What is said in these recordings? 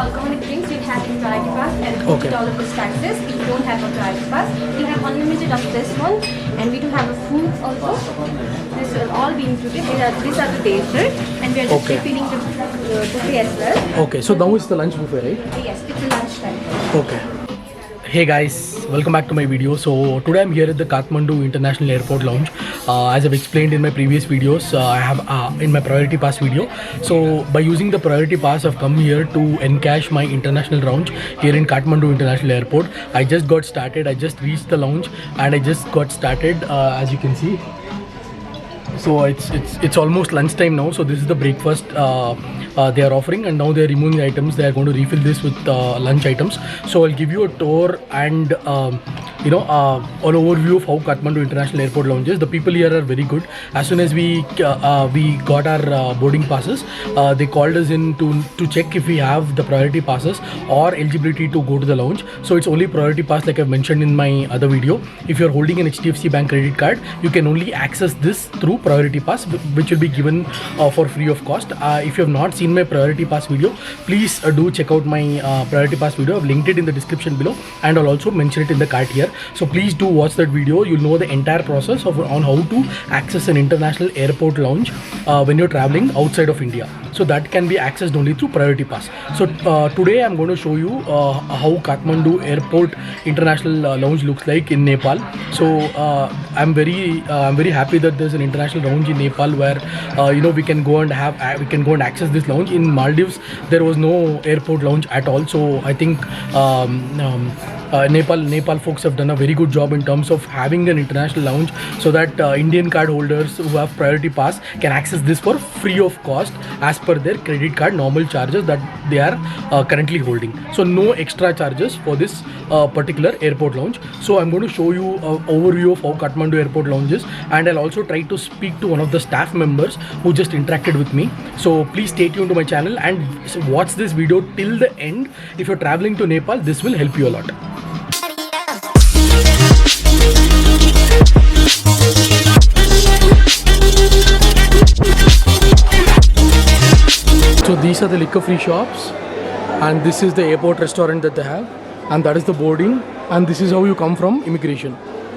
alcoholic drinks will have in priority pass and $40 plus taxes. If you don't have a priority pass, we have unlimited of this one, and we do have a food also. This will all be included. These are the dessert, and we are just refilling the buffet as well. Okay, so now it's the lunch buffet, right? Yes, it's a lunch time. Okay. Hey guys, welcome back to my video. So today I'm here at the Kathmandu International Airport lounge. As I've explained in my previous videos, I have in my priority pass video. So by using the priority pass, I've come here to encash my international lounge here in Kathmandu International Airport. I just got started. I just reached the lounge and I just got started, as you can see. So it's almost lunchtime now. So this is the breakfast they are offering, and now they are removing the items. They are going to refill this with lunch items. So I'll give you a tour and an overview of how Kathmandu International Airport lounge is. The people here are very good. As soon as we got our boarding passes, they called us in to check if we have the priority passes or eligibility to go to the lounge. So it's only priority pass, like I've mentioned in my other video. If you're holding an HDFC Bank credit card, you can only access this through priority pass, which will be given for free of cost. If you have not seen my priority pass video, please do check out my priority pass video. I've linked it in the description below, and I'll also mention it in the card here. So please do watch that video. You'll know the entire process on how to access an international airport lounge when you're traveling outside of India. So that can be accessed only through priority pass. So today I'm going to show you how Kathmandu Airport International Lounge looks like in Nepal. So I'm very happy that there's an international lounge in Nepal where we can go and access this lounge. In Maldives there was no airport lounge at all. So I think Nepal folks have done a very good job in terms of having an international lounge, so that Indian card holders who have priority pass can access this for free of cost as per their credit card normal charges that they are currently holding. So no extra charges for this particular airport lounge. So I'm going to show you an overview of how Kathmandu Airport lounge is, and I'll also try to speak to one of the staff members who just interacted with me. So please stay tuned to my channel and watch this video till the end. If you're traveling to Nepal, this will help you a lot. So these are the liquor free shops, and this is the airport restaurant that they have, and that is the boarding, and this is how you come from immigration.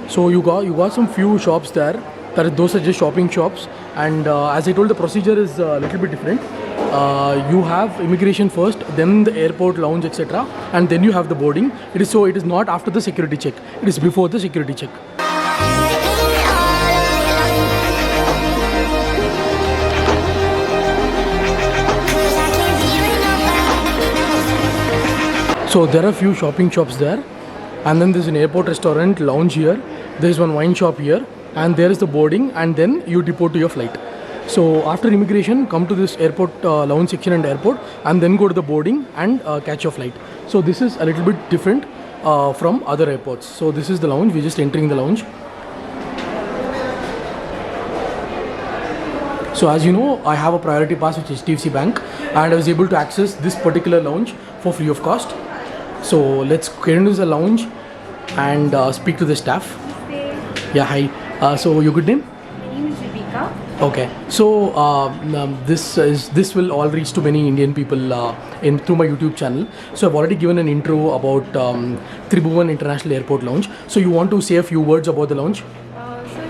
So you got some few shops there. Those are just shopping shops, and as I told, the procedure is a little bit different. You have immigration first, then the airport lounge, etc., and then you have the boarding. It is not after the security check. It is before the security check. So there are a few shopping shops there, and then there's an airport restaurant lounge here. There's one wine shop here, and there is the boarding, and then you deport to your flight. So after immigration, come to this airport lounge section and airport, and then go to the boarding and catch your flight. So this is a little bit different from other airports. So this is the lounge. We're just entering the lounge. So as you know, I have a priority pass with HDFC Bank, and I was able to access this particular lounge for free of cost. So let's get into the lounge and speak to the staff. Yeah, hi. So your good name? My name is Viveka. Okay. So this will all reach to many Indian people through my YouTube channel. So I've already given an intro about Tribhuvan International Airport Lounge. So you want to say a few words about the lounge? So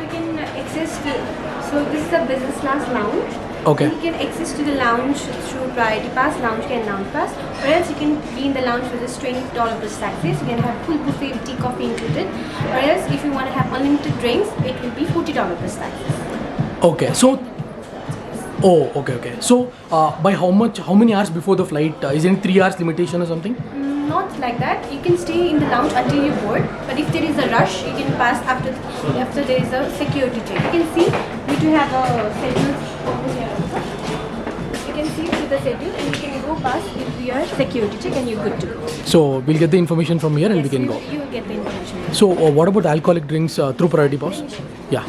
you can access so this is a business class lounge. Okay. You can access to the lounge through priority pass, lounge and lounge pass. Or else you can be in the lounge with just $20 plus taxes. You can have full buffet with tea, coffee included. Or else if you want to have unlimited drinks, it will be $40 plus taxes. Okay. So okay. So by how many hours before the flight? Is there any 3 hours limitation or something? Not like that. You can stay in the lounge until you board. But if there is a rush, you can pass after there is a security check. You can see we do have a schedule over here also. You can see through the schedule, and you can go past if your security check, and you're good to go. So we'll get the information from here, and we can go. You will get the information. So what about alcoholic drinks through priority pass? Yeah.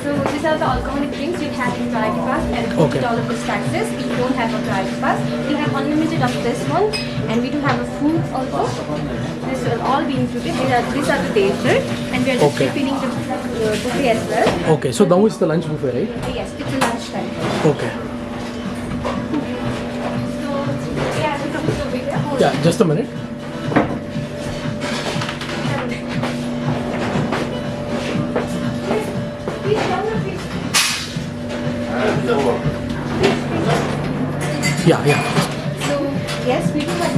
So these are the alcoholic drinks you have in priority pass and Okay. all of these taxes. If you don't have a priority pass, we have unlimited of this one, and we do have a food also. This will all be included. These are the desserts, and we are just Okay. refilling the buffet as well. Okay, so now it's the lunch buffet, right? Yes, it's a lunch time. Okay. So yeah, so we have Yeah, just a minute. Yeah. So yes, we do have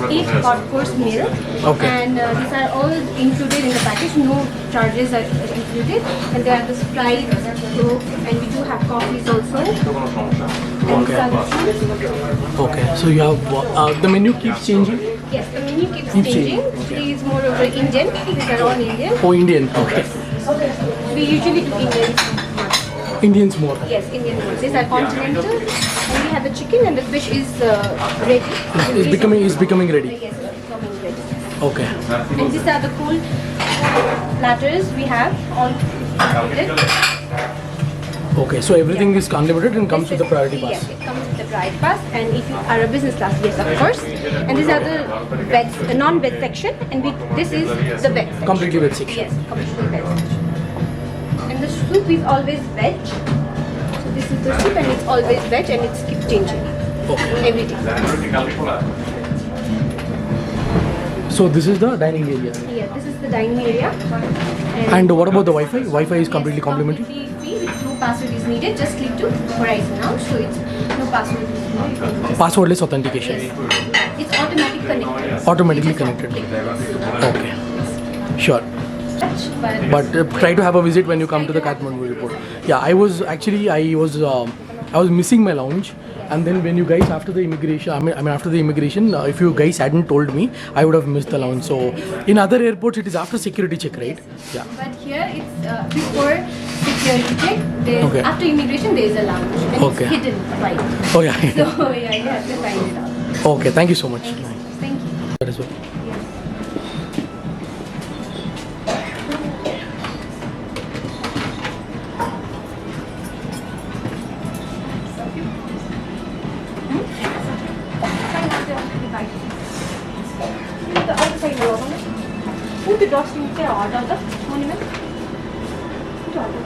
8 hot course meal. Okay. And these are all included in the package. No charges are included. And there are the Sprite, Coke, and we do have coffees also. And these are the foods. Okay, so you have the menu keeps changing. Yes, the menu keeps Keeps changing. changing. Today is more over Indian. These are all Indian. Oh, Indian. Okay, We usually do Indian. Indians more. Yes, Indian ones. These are continental. And we have the chicken, and the fish is ready. It's becoming ready. Yes, it's becoming ready. Okay. And these are the cool platters we have all included. Okay, so everything is unlimited and comes with the priority pass. Yes, it comes with the priority pass, and if you are a business class, yes, of course. And these are the veg, the non-veg section, and this is the veg section. Completely veg section. Yes, completely veg section. And the soup is always veg. So this is the soup, and it's always veg, and it's keep changing every day. So this is the dining area. Yeah, this is the dining area. And what about the Wi-Fi? Wi-Fi is completely Yes, complimentary. completely free with no password is needed. Just click to Horizon now. So it's no password is needed. Passwordless authentication. It's automatic connected. Automatically You just connected. click. Okay. Sure. But try to have a visit when you come to the Kathmandu airport. Yeah, I was missing my lounge, and then when you guys after the immigration, after the immigration, if you guys hadn't told me, I would have missed the lounge. So in other airports, it is after security check, right? Yeah. But here it's before security check. Okay. After immigration, there is a lounge, and Okay. it's hidden right. Oh yeah. So yeah, you have to find it out. Okay. Thank you so much. Thank you. That is well. The other side will open it. Put the dots in the order of the monument. Put the order.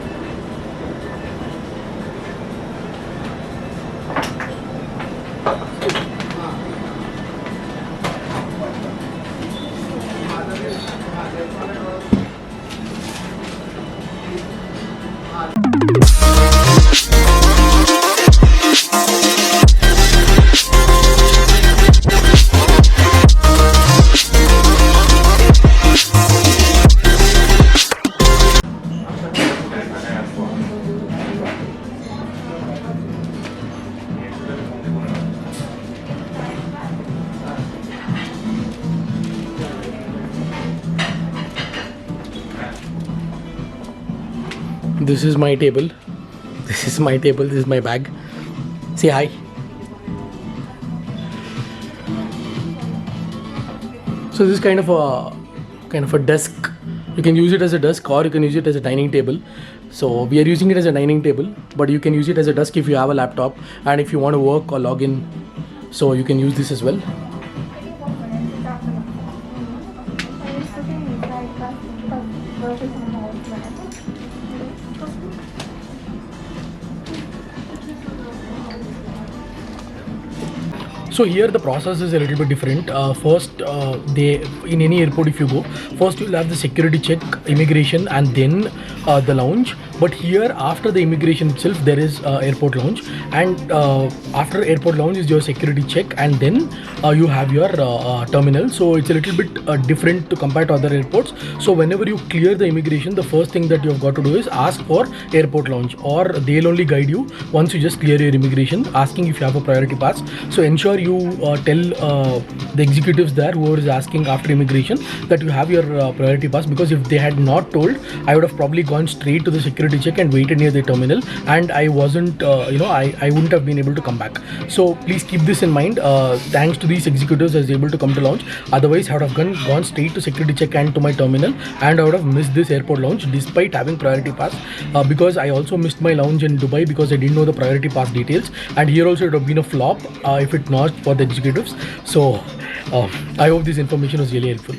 This is my table. This is my table. This is my bag. Say hi. So this is kind of a desk. You can use it as a desk, or you can use it as a dining table. So we are using it as a dining table, but you can use it as a desk if you have a laptop and if you want to work or log in. So you can use this as well. So here the process is a little bit different. First, they in any airport if you go, first you'll have the security check, immigration, and then the lounge. But here after the immigration itself, there is airport lounge, and after airport lounge is your security check, and then you have your terminal. So it's a little bit different to compare to other airports. So whenever you clear the immigration, the first thing that you've got to do is ask for airport lounge, or they'll only guide you once you just clear your immigration, asking if you have a priority pass. So ensure you tell the executives there, whoever is asking after immigration, that you have your priority pass, because if they had not told, I would have probably gone straight to the security check and waited near the terminal, and I wasn't, I wouldn't have been able to come back. So please keep this in mind. Thanks to these executives, I was able to come to lounge. Otherwise, I would have gone straight to security check and to my terminal, and I would have missed this airport lounge despite having priority pass, because I also missed my lounge in Dubai because I didn't know the priority pass details, and here also it would have been a flop if it not for the executives. So I hope this information was really helpful.